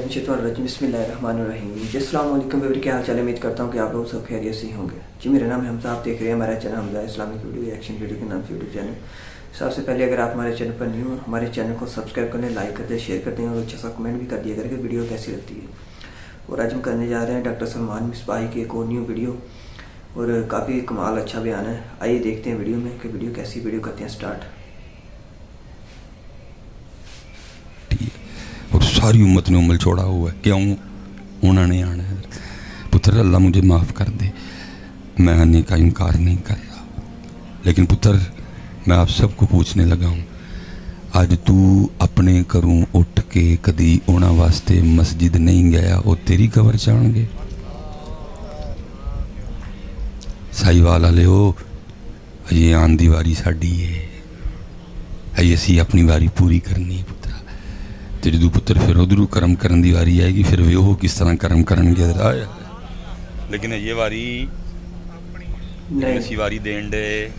बिस्मिल्लाहिर्रहमानिर्रहीम। जी अस्सलाम वालेकुम व्यूअर, क्या हाल चाल है। उम्मीद करता हूँ कि आप लोग सब खैरियत से होंगे। जी मेरा नाम है हमजा, आप देख रहे हैं हमारा channel Hamza Islamic video reaction video के नाम से यूट्यूब चैनल। सबसे पहले अगर आप हमारे चैनल पर न्यू हो, हमारे चैनल को सब्सक्राइब कर लें, लाइक कर दें, शेयर कर दें और अच्छा सा कमेंट भी कर दिया करें कि वीडियो कैसी लगती है। और आज हम करने जा रहे हैं डॉक्टर सलमान मिसबाही की एक और न्यू वीडियो, और काफ़ी कमाल अच्छा बयान है। आइए देखते हैं वीडियो में कि वीडियो कैसी। वीडियो करते हैं स्टार्ट। और सारी उम्मत ने अमल छोड़ा हुआ है, क्यों? उन्होंने आना है। पुत्र अल्लाह मुझे माफ़ कर दे, मैं आने का इनकार नहीं कर रहा, लेकिन पुत्र मैं आप सबको पूछने लगा हूँ, आज तू अपने घरों उठ के कदी उन्होंने वास्ते मस्जिद नहीं गया, वो तेरी कबर चाहणगे? साईवाल वाले हो, अजे आन दी वारी साडी है, अजे असी अपनी वारी पूरी करनी है। पुत्रा ते जो पुत्र फिर उधरू कर्म करने की वारी आएगी, फिर वे वो किस तरह कर्म करनगे। लेकिन ये वारी असी वारी देन दे,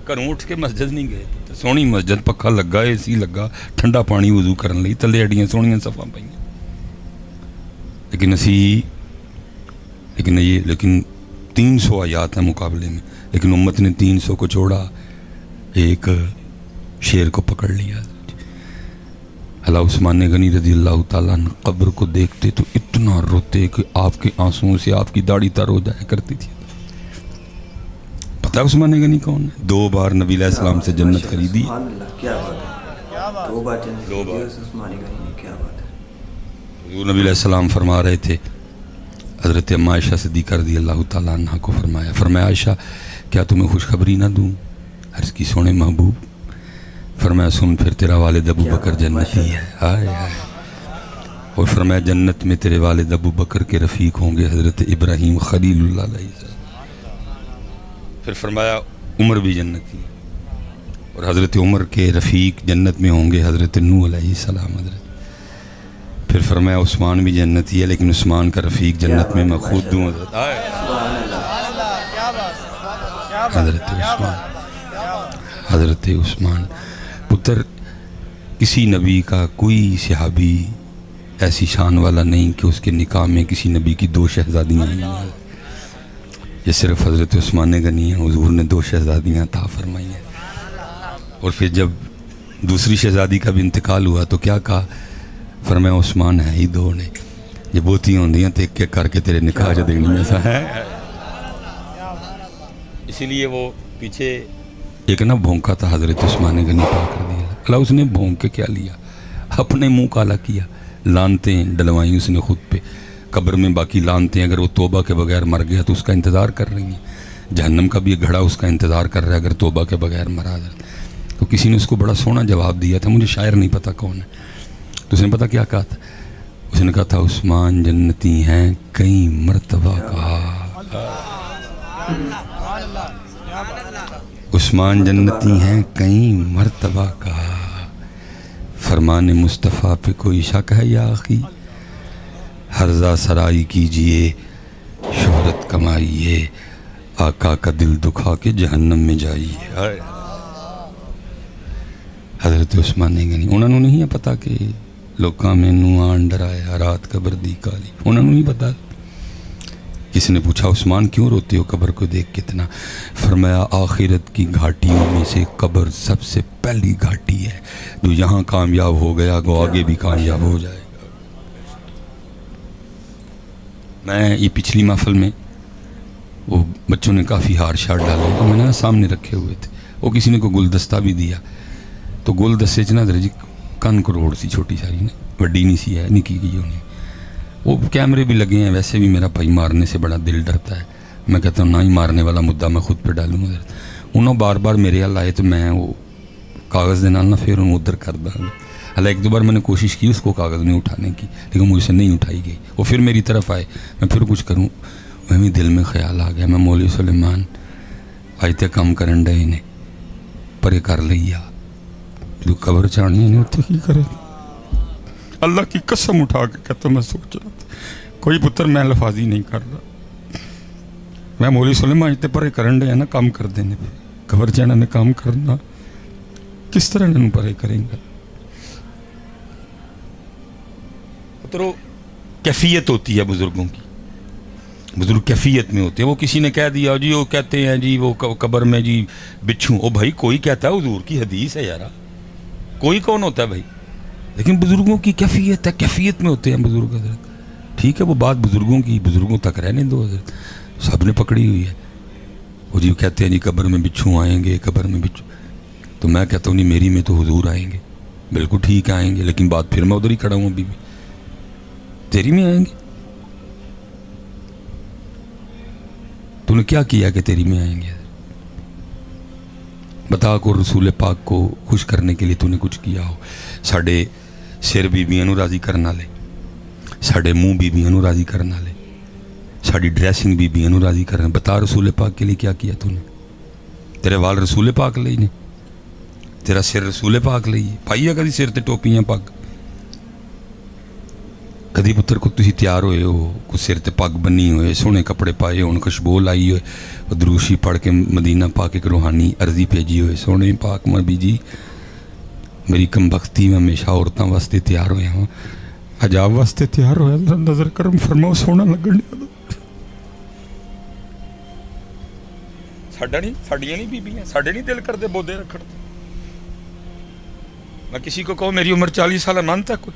घरों उठ के मस्जिद नहीं गए। सोहनी मस्जिद, पक्खा लगा, एसी लगा, ठंडा पानी वजू करने लई, थल्ले अड्डियां सोहनियां सफा पाइयां, लेकिन 300 आयात है मुकाबले में, लेकिन उम्मत ने 300 को छोड़ा, एक शेर को पकड़ लिया। अल्लाह उस्मान गनी रज़ी अल्लाह ताला अन्हु कब्र को देखते तो इतना रोते कि आपके आंसुओं से आपकी दाढ़ी तर हो जाया करती थी। पता है उस्मान गनी कौन है? 2 बार नबी अलैहिस्सलाम से जन्नत खरीदी। क्या बात है, 2 बार जन्नत उस्मान गनी ने, क्या बात है। हुज़ूर नबी अलैहिस्सलाम फरमा रहे थे, हज़रत अम्मा आयशा सिद्दीक़ा रज़ी अल्लाह ताला अन्हा को फरमाया आयशा क्या तुम्हें खुशखबरी ना दूँ? अर्ज़ की सोने महबूब। फरमाया सुन, फिर तेरा वालिद अबू बकर जन्नती है। हाय हाय। और फरमाया जन्नत में तेरे वालिद अबू बकर के रफ़ीक होंगे हज़रत इब्राहीम खलीलुल्लाह अलैहि। फिर फरमाया उमर भी जन्नती है, और हज़रत उमर के रफ़ीक जन्नत में होंगे हज़रत नूह अलैहि सलाम। फिर फरमाया उस्मान भी जन्नती है, लेकिन उस्मान का रफ़ीक जन्नत में मैं खुद दूँ। हज़रत उस्मान। पुत्र किसी नबी का कोई सहाबी ऐसी शान वाला नहीं कि उसके निकाह में किसी नबी की 2 शहज़ादियाँ हैं। ये सिर्फ हज़रत उस्मान गनी हैं, हुज़ूर ने 2 शहज़ादियाँ अता फरमाई हैं। और फिर जब दूसरी शहज़ादी का भी इंतकाल हुआ तो क्या कहा? फरमाया उस्मान है ही 2 ने, ये बोती होंदियाँ तो एक एक करके तेरे निकाह च देनी है। इसीलिए वो पीछे एक ना भोंका था हज़रत उस्मान गनी पाक कर दिया। अल्लाह उसने भोंक के क्या लिया? अपने मुंह काला किया, लानतें डलवाई उसने खुद पे कब्र में। बाकी लानतें अगर वो तौबा के बगैर मर गया तो उसका इंतज़ार कर रही हैं, जहन्नम का भी एक घड़ा उसका इंतज़ार कर रहा है अगर तौबा के बगैर मरा जाए। तो किसी ने उसको बड़ा सोना जवाब दिया था, मुझे शायर नहीं पता कौन है, तो उसने पता क्या कहा था? उसने कहा था उस्मान जन्नती हैं कई मर्तबा कहा, उस्मान जन्नती हैं कई मर्तबा कहा, फरमाने मुस्तफ़ा पे कोई शक है या आखी, हर्जा सराई कीजिए शोहरत कमाइए, आका का दिल दुखा के जहन्नम में जाइए। हज़रत उस्मान गनी उन्होंने नहीं है पता कि लोका मैनू आन डराया रात कबर दी काली, उन्होंने नहीं पता। किसी ने पूछा उस्मान क्यों रोते हो कब्र को देख कितना? फरमाया आखिरत की घाटियों में से कब्र सबसे पहली घाटी है, जो यहाँ कामयाब हो गया वो आगे भी कामयाब हो जाएगा। मैं ये पिछली महफिल में वो बच्चों ने काफ़ी हार शार डाले तो मैंने ना सामने रखे हुए थे, वो किसी ने को गुलदस्ता भी दिया, तो गुलदस्ते च ना जी कन करोड़ सी छोटी सारी ने, वड्डी नहीं सी है, निकी गई होनी। वो कैमरे भी लगे हैं, वैसे भी मेरा भाई मारने से बड़ा दिल डरता है, मैं कहता हूँ ना ही मारने वाला मुद्दा मैं खुद पर डालूँगा। उन्होंने बार बार मेरे हल आए तो मैं वो कागज़ के नाल ना फिर उन्होंने उधर कर दा। हालांकि 1-2 बार मैंने कोशिश की उसको कागज़ में उठाने की, लेकिन मुझसे नहीं उठाई गई। वो फिर मेरी तरफ आए, मैं फिर कुछ करूँ, वही दिल में ख्याल आ गया मैं मौलवी सुलेमान आज तक काम करन डे ने परे कर लिया, जो कबर चाहनी है उत्थे की करे। अल्लाह की कसम उठा के कहता मैं सोच रहा था कोई पुत्र मैं लफाजी नहीं कर रहा, मैं मौलवी सुलेमान इतने परे करन डे ना काम कर देने पे कबर चाहना ने काम करना किस तरह इन्होंने परे करेंगे। तो कैफियत होती है बुज़ुर्गों की, बुज़ुर्ग कैफियत में होते हैं। वो किसी ने कह दिया जी, वो कहते हैं जी वो कब्र में जी बिच्छू, ओ भाई कोई कहता है हुजूर की हदीस है यार, कोई कौन होता है भाई, लेकिन बुज़ुर्गों की कैफियत है, कैफियत में होते हैं बुज़ुर्ग हजरत। ठीक है, वो बात बुज़ुर्गों की बुज़ुर्गों तक रहने दो हजरत, सब ने पकड़ी हुई है। वो जी कहते हैं जी कब्र में बिच्छू आएंगे, कब्र में बिच्छू, तो मैं कहता हूँ नहीं मेरी में तो हुजूर आएंगे, बिल्कुल ठीक आएंगे, लेकिन बात फिर मैं उधर ही खड़ा हूँ, अभी भी तेरी में आएंगे। तूने क्या किया कि तेरी में आएंगे? बता को रसूल पाक को खुश करने के लिए तूने कुछ किया हो। साढ़े सिर बीबियां नूं राजी करने वाले, साढ़े मुंह बीबियां नूं राजी करने वाले, साड़ी ड्रेसिंग बीबियां नूं राजी करने, बता रसूल पाक के लिए क्या किया तूने? तेरे वाल रसूल पाक ਲਈ ने, तेरा सिर रसूल पाक ਲਈ है। पाई है कभी सिर ते टोपियां पग? कभी पुत्र को तुसी तैयार होए हो, कुछ सिर ते पग बनी होए, सोहने कपड़े पाए होन, खुशबू लाई होए, दरूशी पढ़ के मदीना पा के एक रूहानी अर्जी भेजी होए, सोहने पाक नबी जी मेरी कमबख्ती में हमेशा औरतों वास्ते तैयार होया हाँ, अज आप वास्ते तैयार होया, नजर करम फरमाओ, सोहना लगन साडा नहीं, साड़ियां नहीं बीबियां, साडे नहीं दिल करते बोधे रखण। मैं किसी को कहूँ मेरी उम्र 40 साल मानता कोई?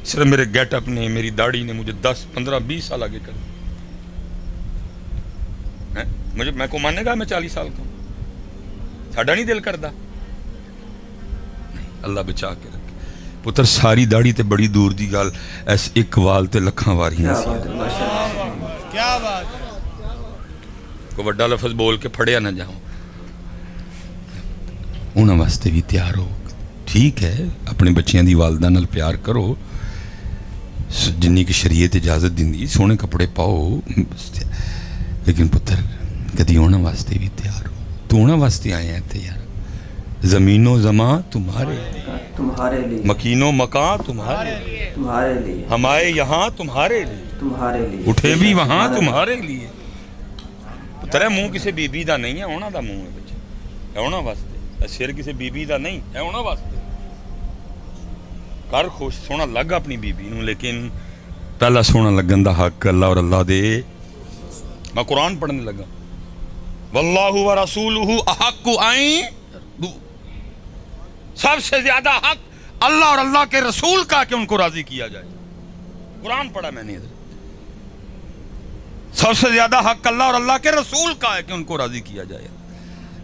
सिर्फ मेरे गेटअप ने, मेरी दाढ़ी ने मुझे 10, 15, 20 साल आगे कर है। मुझे मैं को मानेगा मैं 40 साल का हूँ? साडा नहीं दिल करता? नहीं, अल्लाह बचा के रखे पुत्र। सारी दाढ़ी ते बड़ी दूर दी गल, ऐस एक वाल ते लखां वारियां सी। क्या बात है। को वड्डा लफज बोल के फड़िया ना जाओ, उन्हां वास्ते भी तैयार हो। ठीक है, अपने बच्चियां दी वालदा नाल प्यार करो, जिन्नी की शरीयत इजाजत दिंदी, सोहने कपड़े पाओ, लेकिन पुत्र कदी उन्हां वास्ते भी तैयार हो। तू उन्हां वास्ते आया इत्थे यार, जमीनो जमा तुम्हारे लिए, मकीनो मकां तुम्हारे लिए, हम आए यहाँ तुम्हारे लिए, उठे भी वहां तुम्हारे लिए। तेरा मुंह किसी बीबी का नहीं है, उन्हां दा मुंह है बच्चे, है उन्हां वास्ते। सिर किसी बीबी का नहीं है, उन्हां वास्ते। कर खुश, सोहना लग अपनी बीबी नूं, लेकिन पहला सोहना लगन दा हक अल्लाह और अल्लाह दे। मैं कुरान पढ़ने लगा, वल्लाहु व रसूलुहु अहक्कु अन, सबसे ज्यादा हक अल्लाह और अल्लाह के रसूल का कि उनको राजी किया जाए। कुरान पढ़ा मैंने इधर, सबसे ज्यादा हक अल्लाह और अल्लाह के रसूल का है कि उनको राजी किया जाए।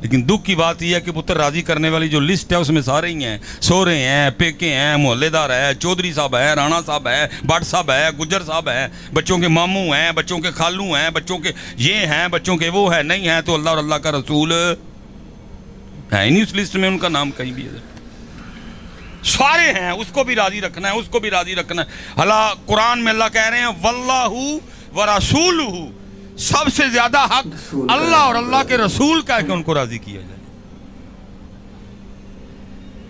लेकिन दुख की बात यह है कि पुत्र राजी करने वाली जो लिस्ट है उसमें सारे ही हैं, सोहरे हैं, पेके हैं, मोहल्लेदार है, चौधरी साहब है, राणा साहब है, भट्ट साहब है, गुज्जर साहब है, बच्चों के मामू हैं, बच्चों के खालू हैं, बच्चों के ये हैं, बच्चों के वो है, नहीं है तो अल्लाह और अल्लाह का रसूल है ही नहीं उस लिस्ट में, उनका नाम कहीं भी है। सारे हैं, उसको भी राजी रखना है, उसको भी राजी रखना है। हला कुरान में अल्लाह कह रहे हैं वल्लाहु व रसूलुहु, सबसे ज्यादा हक अल्लाह और अल्लाह के रसूल का है कि उनको राजी किया जाए।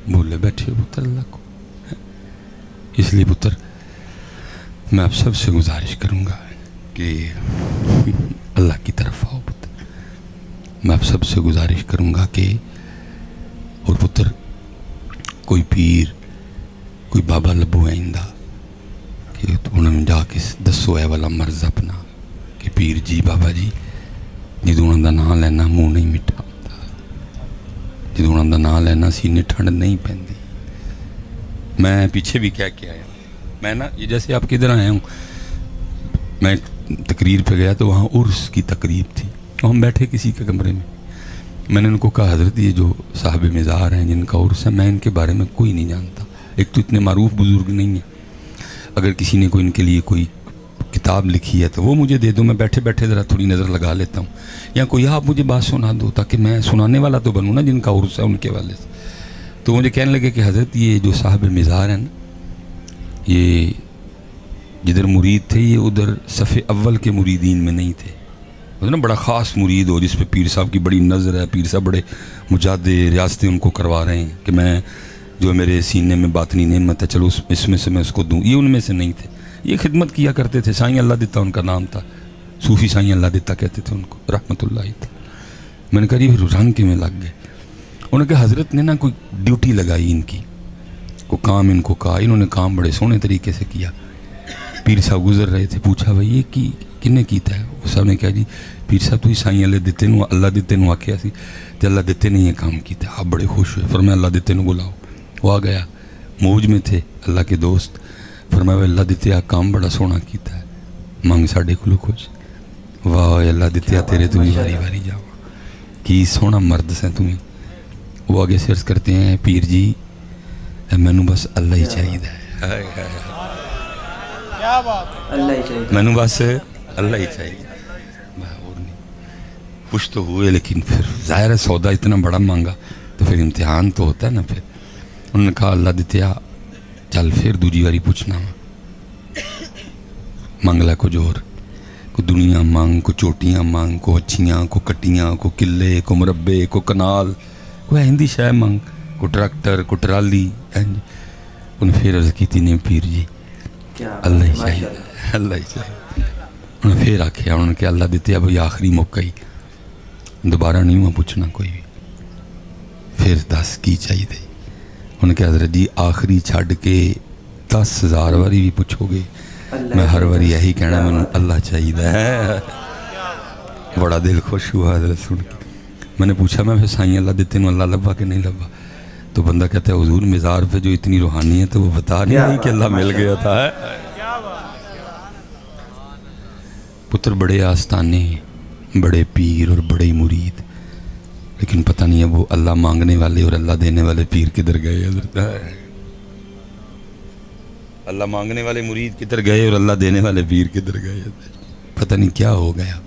भूले बैठे पुत्र अल्लाह को। इसलिए पुत्र मैं आप सबसे गुजारिश करूंगा कि अल्लाह की तरफ आओ पुत्र। मैं आप सबसे गुजारिश करूंगा कि, और पुत्र कोई पीर कोई बाबा लभो आइंदा कि उन्होंने जाके दसो है वाला मर्ज अपना कि पीर जी बाबा जी जो उन्होंने नाम लेना मुँह नहीं मिठा होता, जो उन्होंने नाम लेना सीने ठंड नहीं पैंदी। मैं पीछे भी कह के आया, मैं ना ये जैसे आप किधर आया हूँ, मैं एक तकरीर पे गया तो वहाँ उर्स की तकरीब थी, तो हम बैठे किसी के कमरे में। मैंने उनको कहा हज़रत ये जो साहब मज़ार हैं जिनका उर्स है, मैं इनके बारे में कोई नहीं जानता, एक तो इतने मारूफ बुज़ुर्ग नहीं है, अगर किसी ने कोई इनके लिए कोई किताब लिखी है तो वो मुझे दे दो, मैं बैठे बैठे ज़रा थोड़ी नज़र लगा लेता हूँ, या कोई आप मुझे बात सुना दो ताकि मैं सुनाने वाला तो बनूँ ना जिनका उर्स है उनके वाले से। तो मुझे कहने लगे कि हज़रत ये जो साहब मज़ार हैं ना, ये जिधर मुरीद थे ये उधर सफ़े अव्वल के मुरीदीन में नहीं थे, ना बड़ा ख़ास मुरीद हो जिस पे पीर साहब की बड़ी नज़र है, पीर साहब बड़े मुजादे रियासतें उनको करवा रहे हैं कि मैं जो मेरे सीने में बातनी नेमत है चलो इसमें से मैं उसको दूँ, ये उनमें से नहीं थे। ये खिदमत किया करते थे, साईं अल्लाह दिता उनका नाम था, सूफ़ी साईं अल्लाह दिता कहते थे उनको रहमतुल्लाह। मैंने कहा ये रंग के में लग गए। उन्होंने कहा हज़रत ने ना कोई ड्यूटी लगाई इनकी, को काम इनको कहा, इन्होंने काम बड़े सोहने तरीके से किया। پیر صاحب گزر رہے تھے, پوچھا بھائی یہ کی کنے کیتا ہے؟ وہ صاحب نے کہا جی پیر صاحب تو سائیں اللہ دیتے نو اللہ دیتے نو آکھیا سی تے اللہ دیتے نے یہ کام کیتا ہے. آپ بڑے خوش ہوئے, فرمایا اللہ دیتے نو بلاؤ. وہ آ گیا, موج میں تھے اللہ کے دوست, فرمایا اللہ دیتے آ کام بڑا سونا کیتا ہے, مانگ ساڈے کولو کچھ. واہ اللہ دیتے تیرے تو بھی واری واری جاؤ, کی سونا مرد سے تمہیں. وہ آگے سرچ کرتے ہیں پیر جی مینو بس اللہ ہی چاہیے, کیا بات ہے. اللہ ہی چاہیے. مینو بس اللہ ہی چاہیے. خوش تو ہوئے لیکن پھر ظاہر ہے سودا اتنا بڑا مانگا تو پھر امتحان تو ہوتا ہے نا. پھر انہوں نے کہا اللہ دیتیا چل پھر دوجی باری پوچھنا مانگ لا کچھ اور, کو دنیا مانگ, کو چوٹیاں مانگ, کو اچھیاں, کو کٹیاں, کو قلعے, کو مربے, کو کنال, کوئی ہندی شے مانگ, کو ٹریکٹر, کو ٹرالی. انہیں پھر عرض کی تھی نہیں پیر جی اللہ ہی چاہیے, اللہ ہی چاہیے. انہیں پھر آکھیا انہوں نے کہ اللہ دیتے اب آخری موقع ہی, دوبارہ نہیں ہوا پوچھنا کوئی بھی. پھر 10 کی چاہیے تھے. انہوں نے کہا حضرت جی آخری چھڈ کے 10,000 واری بھی پوچھو گے میں ہر واری یہی کہنا میں اللہ چاہیے ہے. بڑا دل خوش ہوا حضرت سن کے. میں نے پوچھا میں پھر سائیں اللہ دیتے نو اللہ لبا کہ نہیں لبا؟ تو بندہ کہتا ہے حضور مزار پہ جو اتنی روحانی ہے تو وہ بتا نہیں رہی کہ اللہ مل گیا تھا. پتر بڑے آستانے, بڑے پیر اور بڑے مرید, لیکن پتہ نہیں ہے وہ اللہ مانگنے والے اور اللہ دینے والے پیر کدھر گئے حضرت. اللہ مانگنے والے مرید کدھر گئے اور اللہ دینے والے پیر کدھر گئے, پتہ نہیں کیا ہو گیا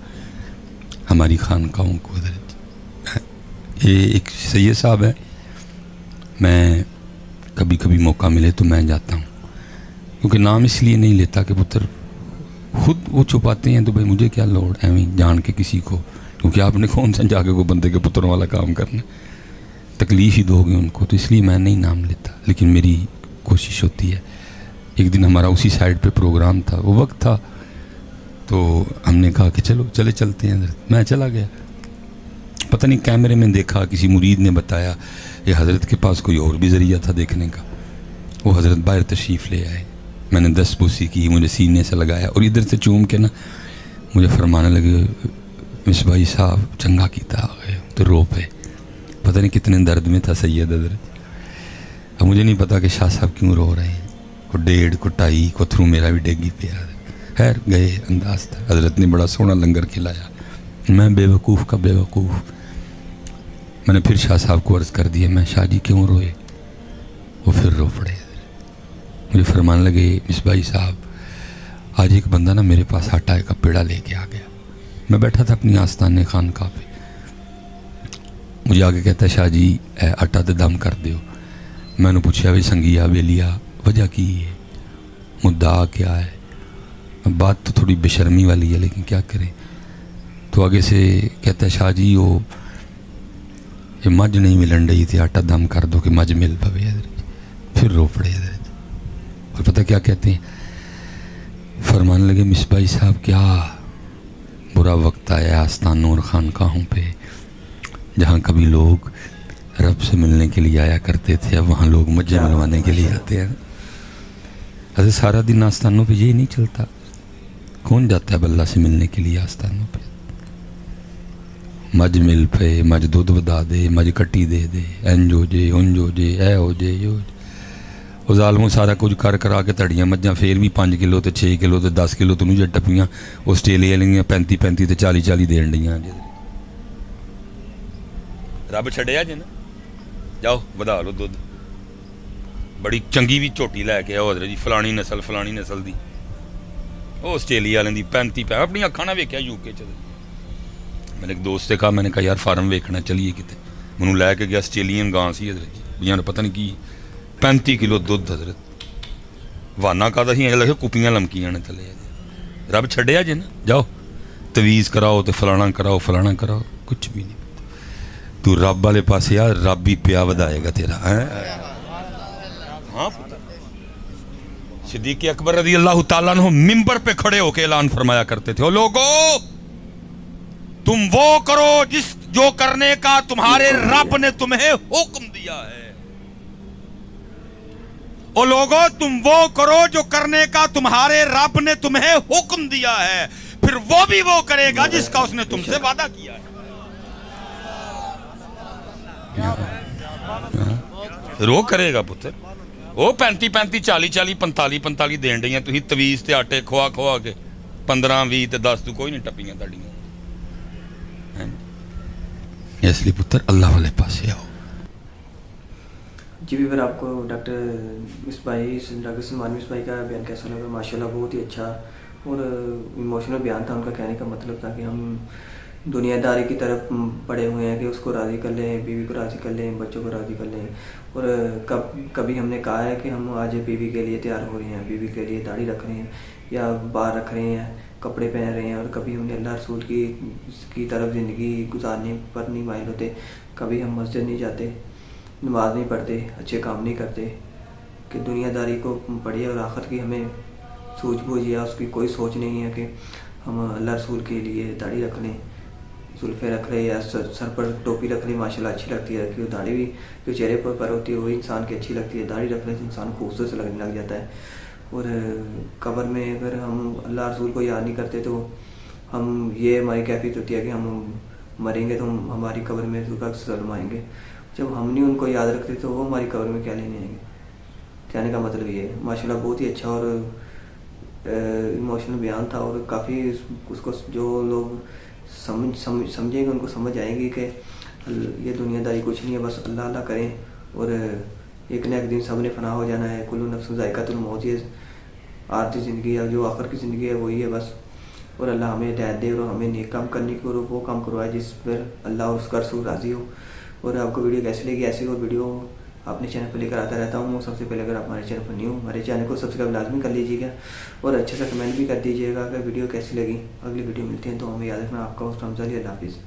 ہماری خانقاہوں کو حضرت. یہ ایک سید صاحب ہے, میں کبھی کبھی موقع ملے تو میں جاتا ہوں, کیونکہ نام اس لیے نہیں لیتا کہ پتر خود وہ چھپاتے ہیں تو بھائی مجھے کیا لوڑ ایویں جان کے کسی کو, کیونکہ آپ نے کون سا جا کے کوئی بندے کے پتروں والا کام کرنا, تکلیف ہی دو گے ان کو, تو اس لیے میں نہیں نام لیتا. لیکن میری کوشش ہوتی ہے. ایک دن ہمارا اسی سائڈ پہ پروگرام تھا, وہ وقت تھا تو ہم نے کہا کہ چلو چلتے ہیں حضرت. میں چلا گیا, پتہ نہیں کیمرے میں دیکھا کسی مرید نے بتایا یہ حضرت کے پاس کوئی اور بھی ذریعہ تھا دیکھنے کا. وہ حضرت باہر تشریف لے آئے, میں نے 10 بوسی کی, مجھے سینے سے لگایا اور ادھر سے چوم کے نا مجھے فرمانے لگے مصباحی صاحب چنگا کیتا آ گئے. تو رو پہ, پتہ نہیں کتنے درد میں تھا سید حضرت. اب مجھے نہیں پتا کہ شاہ صاحب کیوں رو رہے ہیں, کو 1.5 کو 2.5 کو تھرو میرا بھی ڈیگی پہ آ. خیر گئے, انداز تھا. حضرت نے بڑا سونا لنگر کھلایا, میں بے وقوف کا بے وقوف. میں نے پھر شاہ صاحب کو عرض کر دیا میں شاہ جی کیوں روئے؟ وہ پھر رو پڑے. مجھے فرمان لگے مصباحی صاحب آج ایک بندہ نا میرے پاس آٹا کا پیڑا لے کے آ گیا. میں بیٹھا تھا اپنی آستانے خانقاہ پہ, مجھے آگے کہتا ہے شاہ جی اے آٹا تے دم کر دیو. میں نے پوچھا بھائی سنگیا بیلیا وجہ کی ہے, مدعا کیا ہے؟ بات تو تھوڑی بے شرمی والی ہے لیکن کیا کریں. تو آگے سے کہتا ہے شاہ جی وہ یہ مجھ نہیں ملن رہی تھی, آٹا دم کر دو کہ مجھ مل پوے حضرت. پھر رو پڑے حضرت. اور پتہ کیا کہتے ہیں, فرمانے لگے مصباحی صاحب کیا برا وقت آیا آستانوں اور خانقاہوں پہ جہاں کبھی لوگ رب سے ملنے کے لیے آیا کرتے تھے, اب وہاں لوگ مجھے ملوانے کے لیے آتے ہیں. حضرت سارا دن آستانوں پہ یہی نہیں چلتا, کون جاتا ہے اللہ سے ملنے کے لیے آستانوں پہ؟ مجھ مل پے, مجھ دودھ ودا دے, مجھ کٹی دے دے, انج ہو جے انج ہو جے اے ہو جے یہ ہو جے. وہ ظالموں سارا کچھ کر کرا کے تڑیاں مجھاں پھر بھی 5 کلو تے 6 کلو تے 10 کلو تو مجھے ٹپیاں آسٹریلیا لیاں 35 تے 40 دین ڈیاں. رب چھڑیا جی نا, جاؤ ودا لو دودھ. بڑی چنگی بھی جھوٹی لے کے آؤ حضرت جی فلانی نسل دی, وہ آسٹریلیا والے دی 35 اپنی اکھاں نہ ویکھیا یو کے چلے. میں نے ایک دوست سے کہا, میں نے کہا یار فارم ویکھنا چلیے کتے, مینوں لے کے گیا آسٹریلین گاں سی حضرت جی, یار پتہ نہیں کی 35 کلو دودھ حضرت. وانا کا ہی لگے کپیاں لمکیاں نے تھلے. رب چھڈیا جی نا, جاؤ تویز کراؤ تو فلانا کراؤ, کچھ بھی نہیں. تو رب والے پاس یار رب ہی پیا ودائے گا تیرا. ہاں صدیق اکبر رضی اللہ تعالیٰ عنہ ممبر پہ کھڑے ہو کے اعلان فرمایا کرتے تھے, او لوگو تم وہ کرو جو کرنے کا تمہارے رب نے تمہیں حکم دیا ہے. ओ लोगो तुम वो करो जो करने का तुम्हारे रब ने तुम्हें हुक्म दिया है, फिर वो भी वो करेगा जिसका उसने तुमसे वादा किया है। फिर वो करेगा पुत्र। वो 35-35 40-40 45-45 देन डईਆਂ ਤੁਸੀਂ ਤਵੀਜ਼ ਤੇ ਆਟੇ ਖਵਾ ਕੇ 15-20 ਤੇ 10 ਤੋਂ ਕੋਈ ਨਹੀਂ ਟੱਪੀਆਂ ਤੁਹਾਡੀਆਂ। ਇਸ ਲਈ ਪੁੱਤਰ ਅੱਲਾਹ ਵਾਲੇ ਪਾਸੇ ਆਓ। जी भी फिर आपको डॉक्टर सलमान मिसबाई का बयान कैसा लगा? माशाल्लाह बहुत ही अच्छा और इमोशनल बयान था। उनका कहने का मतलब था कि हम दुनियादारी की तरफ पड़े हुए हैं कि उसको राज़ी कर लें, बीवी को राज़ी कर लें, बच्चों को राज़ी कर लें। और कभी हमने कहा है कि हम आज बीवी के लिए तैयार हो रहे हैं, बीवी के लिए दाढ़ी रख रहे हैं या बाल रख रहे हैं, कपड़े पहन रहे हैं, और कभी हमने अल्लाह रसूल की तरफ ज़िंदगी गुजारने पर नहीं माइल होते। कभी हम मस्जिद नहीं जाते, नमाज नहीं पढ़ते, अच्छे काम नहीं करते कि दुनियादारी को पढ़िए और आखिर की हमें सूझबूझ या उसकी कोई सोच नहीं है कि हम अल्लाह रसूल के लिए दाढ़ी रख लें, जुल्फ़े रख लें या सर पर टोपी रख लें। माशाल्लाह अच्छी लगती है, क्योंकि दाढ़ी भी जो चेहरे पर होती है वही इंसान की अच्छी लगती है। दाढ़ी रखने से इंसान खूबसूरत से लगने लग जाता है। और कब्र में अगर हम अल्लाह रसूल को याद नहीं करते तो हम ये हमारी कैफियत होती है कि हम मरेंगे तो हमारी कब्र में सलम आएंगे। जब हम नहीं उनको याद रखते तो वो हमारी कब्र में क्या लेने आएंगे? कहने का मतलब ये है। माशाल्लाह बहुत ही अच्छा और इमोशनल बयान था, और काफ़ी उसको जो लोग समझेंगे उनको समझ आएगी कि ये दुनियादारी कुछ नहीं है, बस अल्लाह अल्लाह करें। और एक न एक दिन सब ने फना हो जाना है। कुल्लु नफ्सुन ज़ाइक़ातुल मौत, ये आरती ज़िंदगी है, जो आखिर की ज़िंदगी है वही है बस। और अल्लाह हमें हिदायत दे और हमें नेक काम करने की, और वो काम करवाए जिस पर अल्लाह और उसका रसूल राज़ी हो। और आपको वीडियो कैसी लगी? ऐसी और वीडियो अपने चैनल पर लेकर आता रहता हूँ। सबसे पहले अगर आप हमारे चैनल पर न्यू हो, हमारे चैनल को सब्सक्राइब लाजमी कर लीजिएगा और अच्छे से कमेंट भी कर दीजिएगा अगर वीडियो कैसी लगी। अगली वीडियो मिलती है तो हमें याद रखना। आपका होस्ट हमजा अली। अल्लाह हाफिज़।